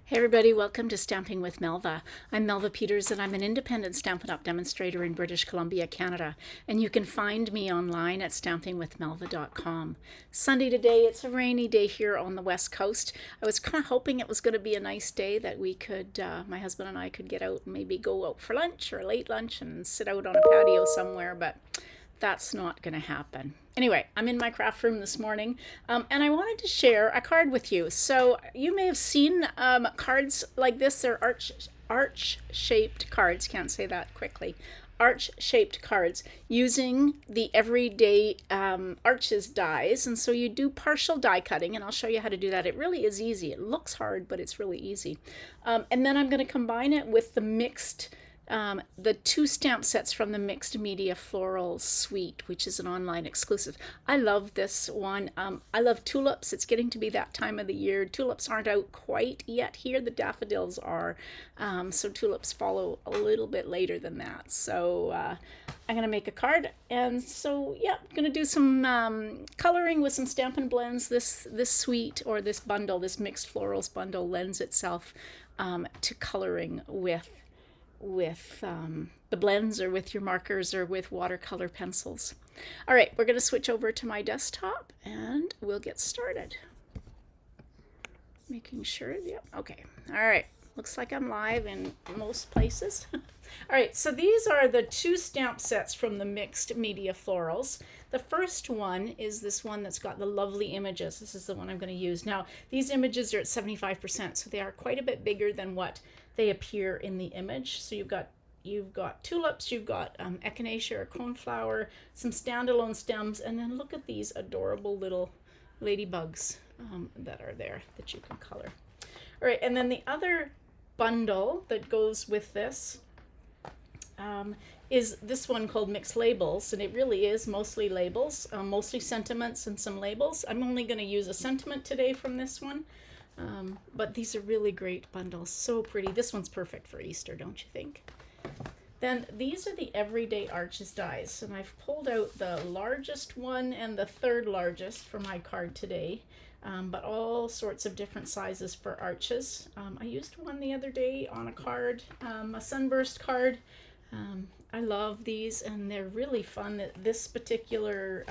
Hey everybody, welcome to Stamping with Melva. I'm Melva Peters and I'm an independent Stampin' Up! Demonstrator in British Columbia, Canada. And you can find me online at stampingwithmelva.com. Sunday today, it's a rainy day here on the West Coast. I was kind of hoping it was going to be a nice day that we could, my husband and I could get out and maybe go out for lunch or a late lunch and sit out on a patio somewhere, but that's not going to happen. Anyway, I'm in my craft room this morning, and I wanted to share a card with you. So you may have seen cards like this. They're arch-shaped cards. Can't say that quickly. Arch-shaped cards using the everyday arches dies. And so you do partial die cutting, and I'll show you how to do that. It really is easy. It looks hard, but it's really easy. And then I'm going to combine it with the two stamp sets from the Mixed Media Floral Suite, which is an online exclusive. I love this one. I love tulips. It's getting to be that time of the year. Tulips aren't out quite yet here. The daffodils are. So tulips follow a little bit later than that. So I'm going to make a card. And so, yeah, I'm going to do some coloring with some Stampin' Blends. This suite or this bundle, this Mixed Florals bundle lends itself to coloring with the blends or with your markers or with watercolor pencils. All right, we're going to switch over to my desktop and we'll get started. Making sure, yep, okay. All right, looks like I'm live in most places. All right, so these are the two stamp sets from the Mixed Media Florals. The first one is this one that's got the lovely images. This is the one I'm going to use. Now, these images are at 75%, so they are quite a bit bigger than what they appear in the image. So you've got tulips, you've got echinacea or coneflower, some standalone stems, and then look at these adorable little ladybugs that are there that you can color. All right, and then the other bundle that goes with this is this one called Mixed Labels, and it really is mostly labels, mostly sentiments and some labels. I'm only going to use a sentiment today from this one. But these are really great bundles, so pretty. This one's perfect for Easter, don't you think? Then these are the Everyday Arches dies, and I've pulled out the largest one and the third largest for my card today, but all sorts of different sizes for arches. I used one the other day on a card, a sunburst card. I love these, and they're really fun. This particular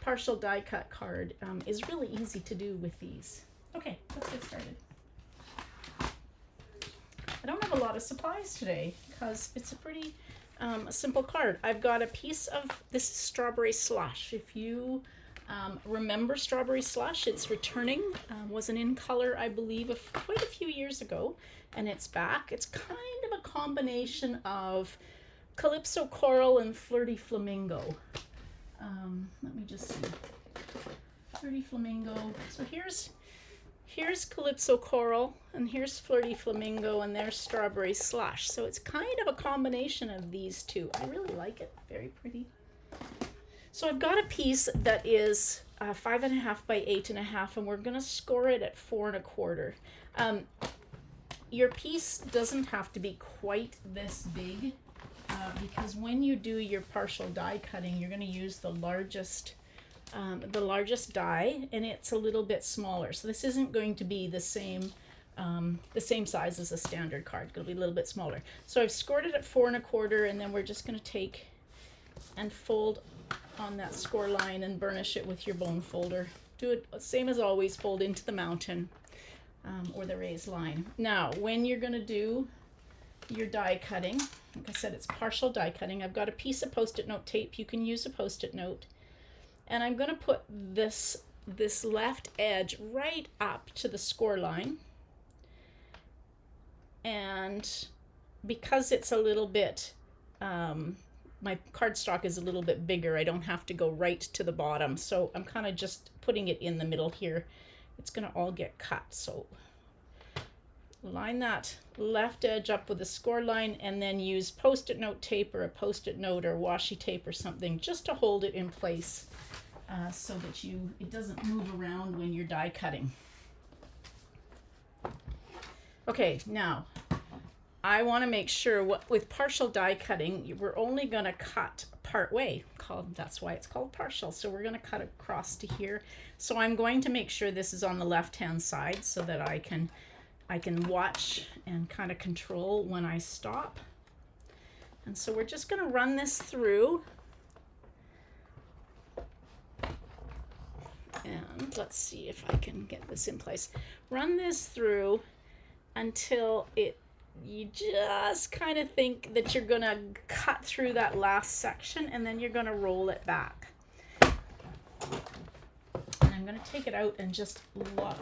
partial die cut card is really easy to do with these. Okay, let's get started. I don't have a lot of supplies today because it's a pretty simple card. I've got a piece of this Strawberry Slush. If you remember Strawberry Slush, it's returning, wasn't in color, I believe, quite a few years ago, and it's back. It's kind of a combination of Calypso Coral and Flirty Flamingo. Let me just see. Flirty Flamingo. So here's Calypso Coral, and here's Flirty Flamingo, and there's Strawberry Slush. So it's kind of a combination of these two. I really like it. Very pretty. So I've got a piece that is 5.5 by 8.5, and we're going to score it at 4 1/4. Your piece doesn't have to be quite this big. Because when you do your partial die cutting, you're going to use the largest die, and it's a little bit smaller. So this isn't going to be the same size as a standard card. It's going to be a little bit smaller. So I've scored it at 4 1/4, and then we're just going to take and fold on that score line and burnish it with your bone folder. Do it same as always, fold into the mountain or the raised line. Now, when you're going to do your die cutting, like I said, it's partial die cutting. I've got a piece of Post-it note tape. You can use a Post-it note. And I'm going to put this left edge right up to the score line. And because it's a little bit, my cardstock is a little bit bigger, I don't have to go right to the bottom. So I'm kind of just putting it in the middle here. It's going to all get cut. So line that left edge up with a score line, and then use Post-it note tape or a Post-it note or washi tape or something just to hold it in place so that it doesn't move around when you're die cutting. Okay, now I want to make sure with partial die cutting, we're only going to cut part way. That's why it's called partial. So we're going to cut across to here. So I'm going to make sure this is on the left-hand side so that I can watch and kind of control when I stop. And so we're just going to run this through. And let's see if I can get this in place. Run this through until you just kind of think that you're going to cut through that last section, and then you're going to roll it back. And I'm going to take it out and just look.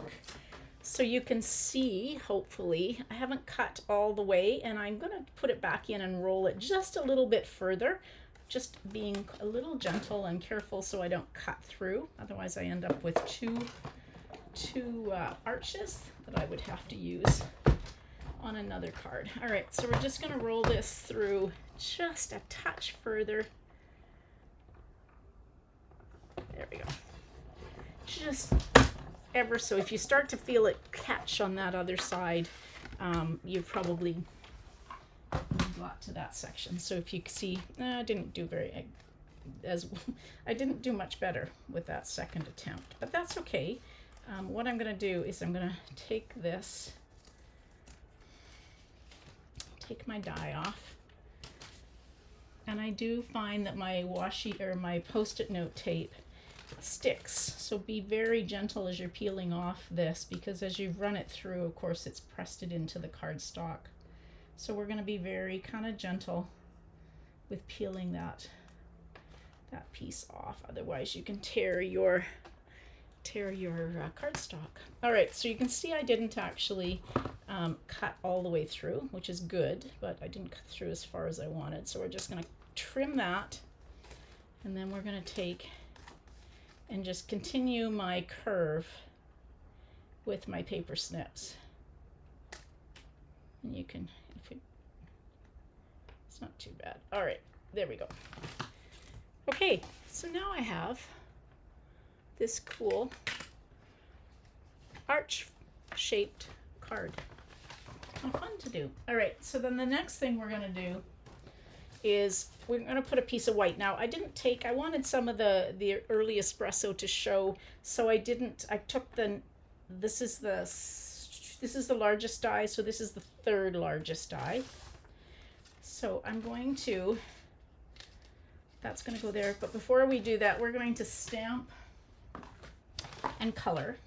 So you can see, hopefully, I haven't cut all the way, and I'm going to put it back in and roll it just a little bit further, just being a little gentle and careful so I don't cut through. Otherwise I end up with two arches that I would have to use on another card. All right, so we're just going to roll this through just a touch further. There we go. Just ever so. If you start to feel it catch on that other side, you've probably got to that section. So if you see, I didn't do much better with that second attempt, but that's okay. What I'm going to do is I'm going to take my die off, and I do find that my washi or my post-it note tape sticks, so be very gentle as you're peeling off this, because as you run it through, of course, it's pressed it into the cardstock. So we're going to be very kind of gentle with peeling that piece off, otherwise you can tear your cardstock. All right, so you can see I didn't actually cut all the way through, which is good, but I didn't cut through as far as I wanted. So we're just going to trim that, and then we're going to take and just continue my curve with my paper snips. And you can, it's not too bad. All right, there we go. Okay, so now I have this cool arch-shaped card. How fun to do. All right, so then the next thing we're going to do is we're going to put a piece of white. Now I wanted some of the early espresso to show, so I took this is the largest die, so this is the third largest die. So that's going to go there, but before we do that, we're going to stamp and color.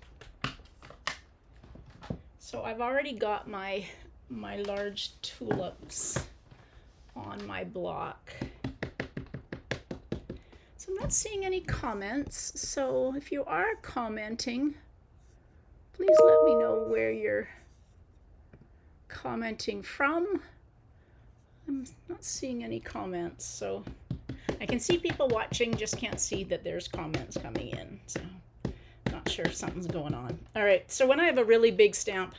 So I've already got my large tulips on my block. So I'm not seeing any comments, so if you are commenting, please let me know where you're commenting from. I'm not seeing any comments, so I can see people watching, just can't see that there's comments coming in, so not sure if something's going on. All right, so when I have a really big stamp,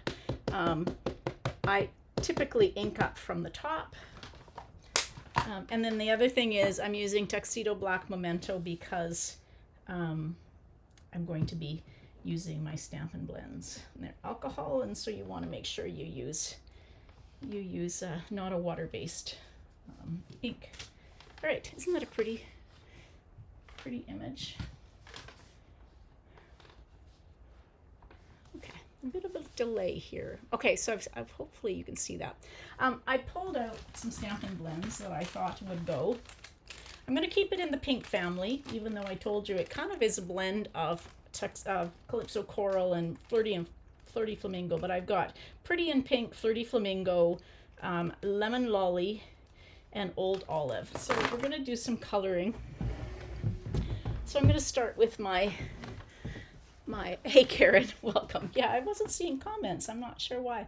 I typically ink up from the top. And then the other thing is I'm using Tuxedo Black Memento because I'm going to be using my Stampin' Blends. And they're alcohol, and so you want to make sure you use not a water-based ink. All right, isn't that a pretty image? Okay, a bit of a delay here. Okay, so I've hopefully you can see that. I pulled out some Stampin' Blends that I thought would go. I'm going to keep it in the pink family, even though I told you it kind of is a blend of Calypso Coral and Flirty Flamingo, but I've got Pretty in Pink, Flirty Flamingo, Lemon Lolly, and Old Olive. So we're going to do some coloring. So I'm going to start with my hey Karen, welcome. Yeah, I wasn't seeing comments. I'm not sure why.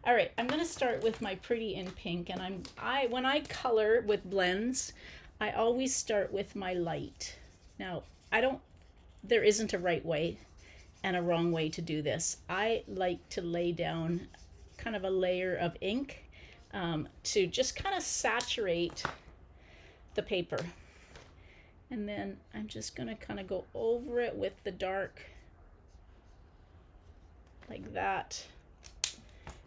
All right, I'm going to start with my Pretty in Pink, and when I color with blends, I always start with my light. Now, there isn't a right way and a wrong way to do this. I like to lay down kind of a layer of ink to just kind of saturate the paper. And then I'm just going to kind of go over it with the dark like that.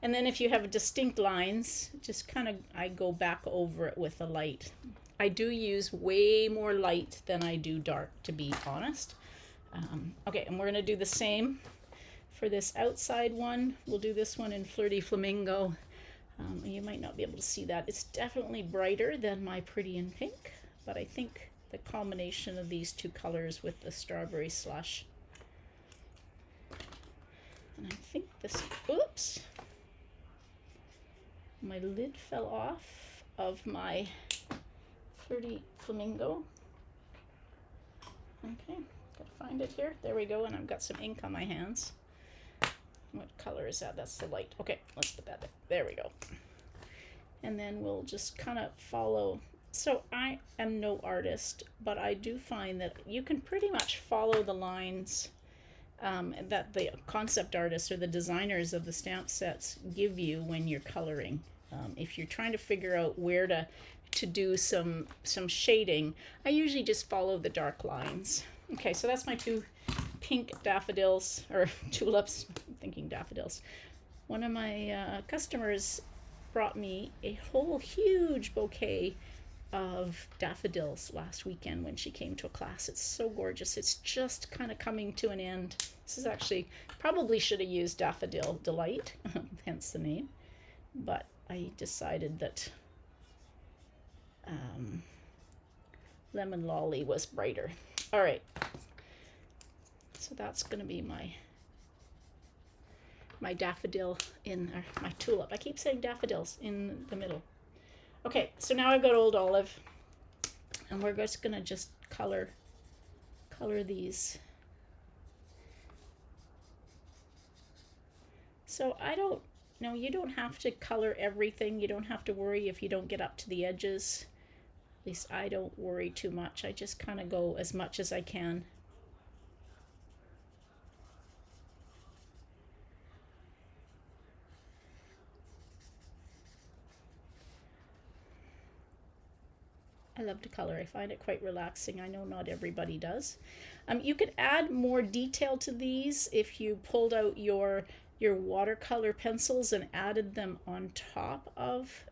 And then if you have distinct lines, just kind of, I go back over it with a light. I do use way more light than I do dark, to be honest. Okay, and we're going to do the same for this outside one. We'll do this one in Flirty Flamingo. You might not be able to see that. It's definitely brighter than my Pretty in Pink, but I think the combination of these two colors with the strawberry slush. And I think this, oops, my lid fell off of my Flirty Flamingo. Okay, gotta find it here. There we go, and I've got some ink on my hands. What color is that? That's the light. Okay, let's put that there. There we go. And then we'll just kind of follow. So I am no artist, but I do find that you can pretty much follow the lines that the concept artists or the designers of the stamp sets give you when you're coloring. If you're trying to figure out where to do some shading, I usually just follow the dark lines. Okay, so that's my two pink daffodils, or tulips. I'm thinking daffodils. One of my customers brought me a whole huge bouquet of daffodils last weekend when she came to a class. It's so gorgeous. It's just kind of coming to an end. This is actually, probably should have used Daffodil Delight, hence the name, but I decided that Lemon Lolly was brighter. All right, so that's going to be my daffodil in, or my tulip. I keep saying daffodils in the middle. Okay, so now I've got Old Olive, and we're just going to just color these. So you don't have to color everything. You don't have to worry if you don't get up to the edges. At least I don't worry too much. I just kind of go as much as I can. I love to color. I find it quite relaxing. I know not everybody does. You could add more detail to these if you pulled out your watercolor pencils and added them on top of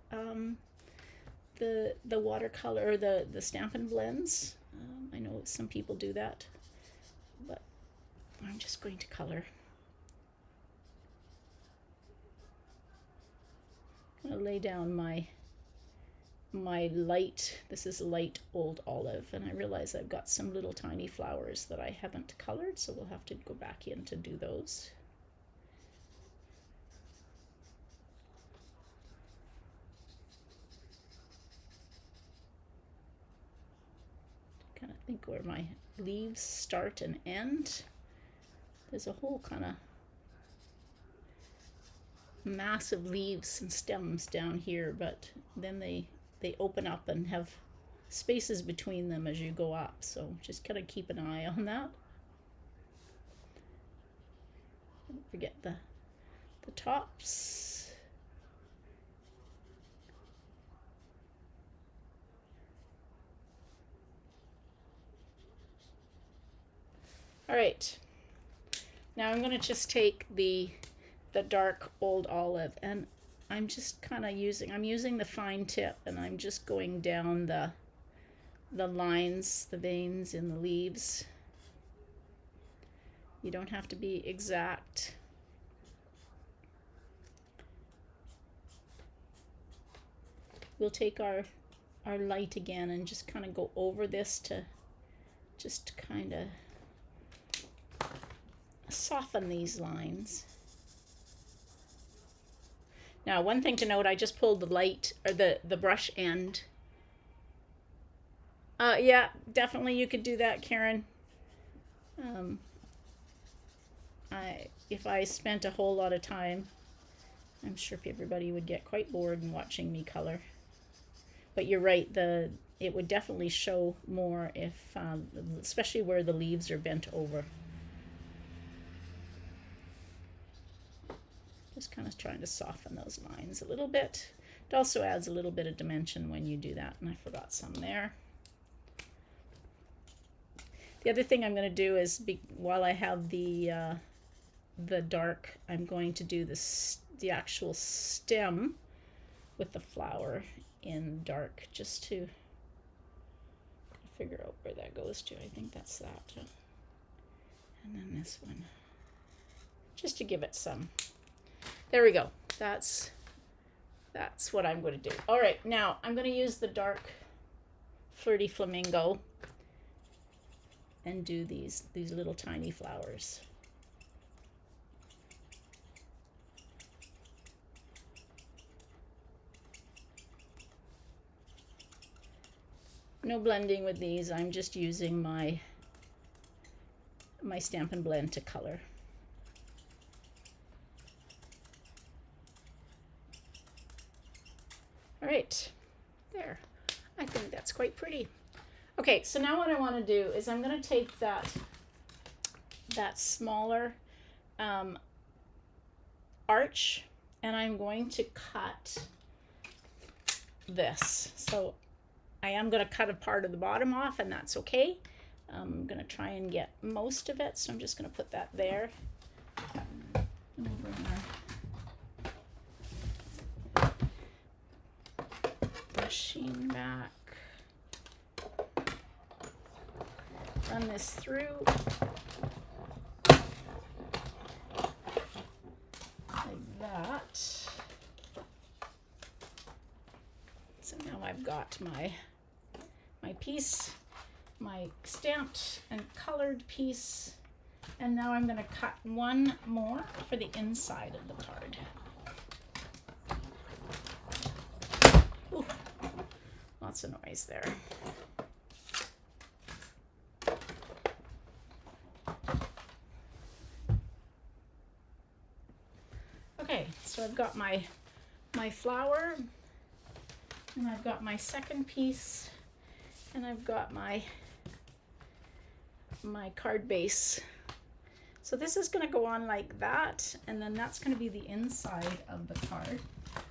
the watercolor, or the Stampin' Blends. I know some people do that, but I'm just going to color. I'm going to lay down my light. This is light Old Olive, and I realize I've got some little tiny flowers that I haven't colored, so we'll have to go back in to do those. Kind of think where my leaves start and end. There's a whole kind of massive leaves and stems down here, but then they open up and have spaces between them as you go up, so just kind of keep an eye on that. Don't forget the tops. All right, now I'm going to just take the dark Old Olive, and I'm just kind of using the fine tip, and I'm just going down the lines, the veins in the leaves. You don't have to be exact. We'll take our light again and just kind of go over this to just kind of soften these lines. Now, one thing to note, I just pulled the light, or the brush end. Yeah, definitely you could do that, Karen. If I spent a whole lot of time, I'm sure everybody would get quite bored in watching me color. But you're right, it would definitely show more if, especially where the leaves are bent over. Just kind of trying to soften those lines a little bit. It also adds a little bit of dimension when you do that, and I forgot some there. The other thing I'm going to do is, while I have the the dark, I'm going to do the actual stem with the flower in dark, just to figure out where that goes to. I think that's that. And then this one, just to give it some. There we go. That's what I'm going to do. All right, now I'm going to use the dark Flirty Flamingo and do these little tiny flowers. No blending with these. I'm just using my Stampin' Blend to color. All right, there. I think that's quite pretty. Okay, so now what I want to do is I'm going to take that smaller arch, and I'm going to cut this. So I am going to cut a part of the bottom off, and that's okay. I'm going to try and get most of it, so I'm just going to put that there. And we'll bring our machine back. Run this through. Like that. So now I've got my piece, my stamped and colored piece, and now I'm going to cut one more for the inside of the card. Ooh, lots of noise there. Okay, so I've got my flower, and I've got my second piece, and I've got my card base. So this is going to go on like that, and then that's going to be the inside of the card.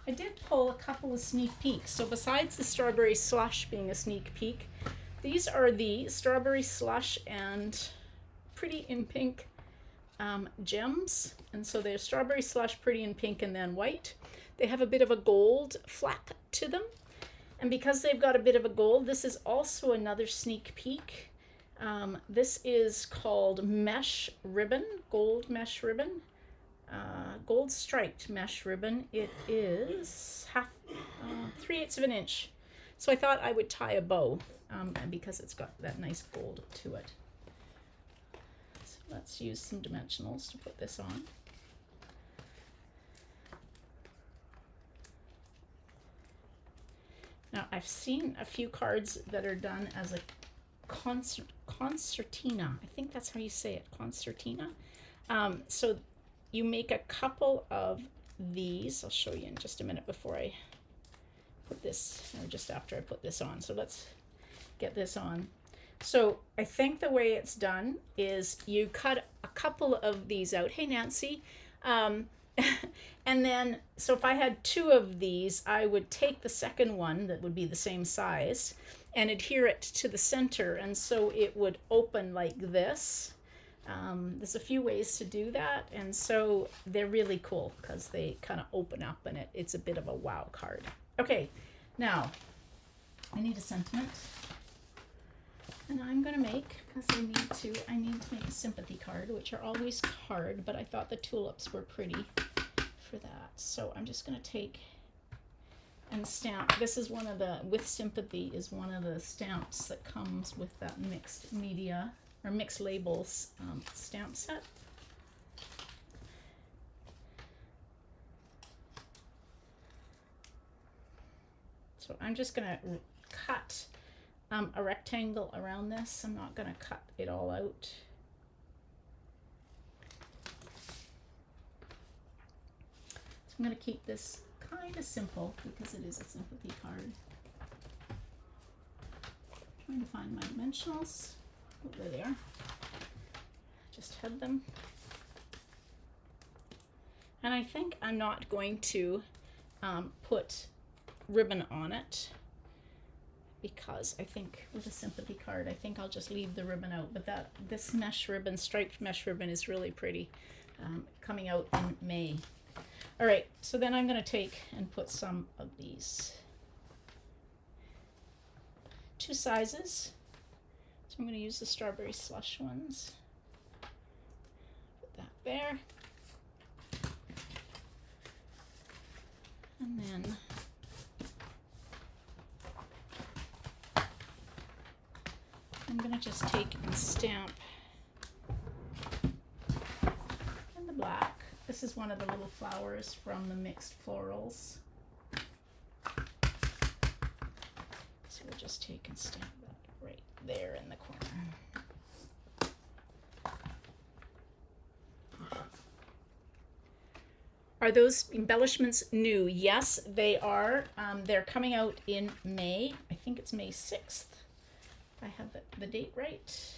I did pull a couple of sneak peeks. So besides the strawberry slush being a sneak peek, these are the strawberry slush and Pretty in Pink gems. And so they're strawberry slush, Pretty in Pink, and then white. They have a bit of a gold fleck to them. And because they've got a bit of a gold, this is also another sneak peek. This is called mesh ribbon, gold mesh ribbon, gold striped mesh ribbon. It is 3/8 of an inch. So I thought I would tie a bow because it's got that nice gold to it. So let's use some dimensionals to put this on. Now I've seen a few cards that are done as a concertina. I think that's how you say it, concertina. So you make a couple of these. I'll show you in just a minute before I put this, or just after I put this on. So let's get this on. So I think the way it's done is you cut a couple of these out. Hey, Nancy. And then, so if I had 2 of these, I would take the second one that would be the same size and adhere it to the center, and so it would open like this. There's a few ways to do that, and so they're really cool because they kind of open up, and it's a bit of a wow card. Okay, now I need a sentiment, and I'm gonna make, because I need to make a sympathy card, which are always hard, but I thought the tulips were pretty for that. So I'm just gonna take and stamp. This is one of the, with sympathy is one of the stamps that comes with that mixed media or mixed labels stamp set. So I'm just gonna cut a rectangle around this. I'm not gonna cut it all out. So I'm gonna keep this kind of simple because it is a sympathy card. Trying to find my dimensionals. Oh, there they are. Just had them. And I think I'm not going to put ribbon on it because I think with a sympathy card, I think I'll just leave the ribbon out. But this mesh ribbon, striped mesh ribbon, is really pretty. coming out in May. All right, so then I'm going to take and put some of these 2 sizes. So I'm going to use the strawberry slush ones. Put that there. And then I'm going to just take and stamp in the black. This is one of the little flowers from the mixed florals. So we'll just take and stamp that right there in the corner. Are those embellishments new? Yes, they are. They're coming out in May. I think it's May 6th. If I have the date right.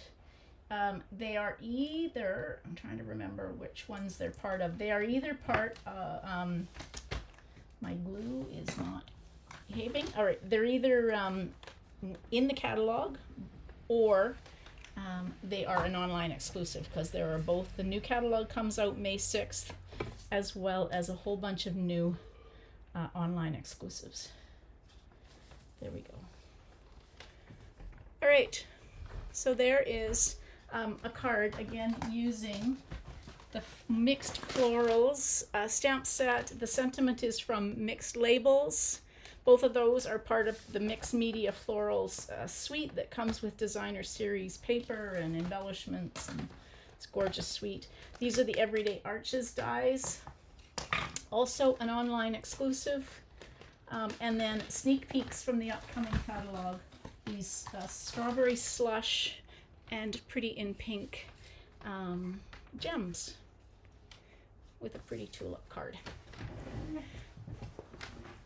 They are either, I'm trying to remember which ones they're part of. They are either part of, my glue is not behaving. All right, they're either in the catalog or they are an online exclusive, because there are both. The new catalog comes out May 6th, as well as a whole bunch of new online exclusives. There we go. All right, so there is a card, again, using the mixed florals stamp set. The sentiment is from Mixed Labels. Both of those are part of the Mixed Media Florals suite that comes with designer series paper and embellishments, and it's gorgeous suite. These are the Everyday Arches dies, also an online exclusive, and then sneak peeks from the upcoming catalog. These strawberry slush and Pretty in Pink gems with a pretty tulip card.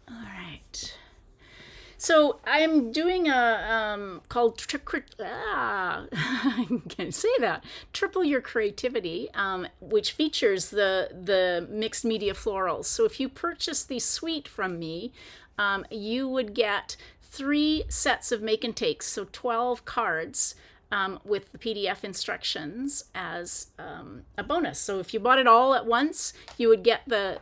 All right. So I'm doing a called I can't say that. Triple Your Creativity, which features the mixed media florals. So if you purchase the suite from me, you would get 3 sets of make and takes, so 12 cards with the PDF instructions as a bonus. So if you bought it all at once, you would get the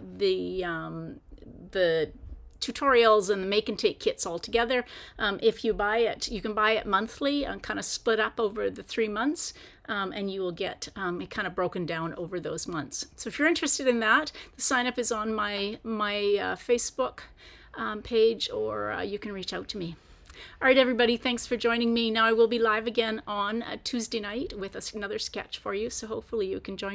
tutorials and the make and take kits all together. If you buy it, you can buy it monthly and kind of split up over the 3 months, and you will get it kind of broken down over those months. So if you're interested in that, the sign up is on my Facebook page, or you can reach out to me. All right, everybody, thanks for joining me. Now I will be live again on Tuesday night with another sketch for you, so hopefully you can join me.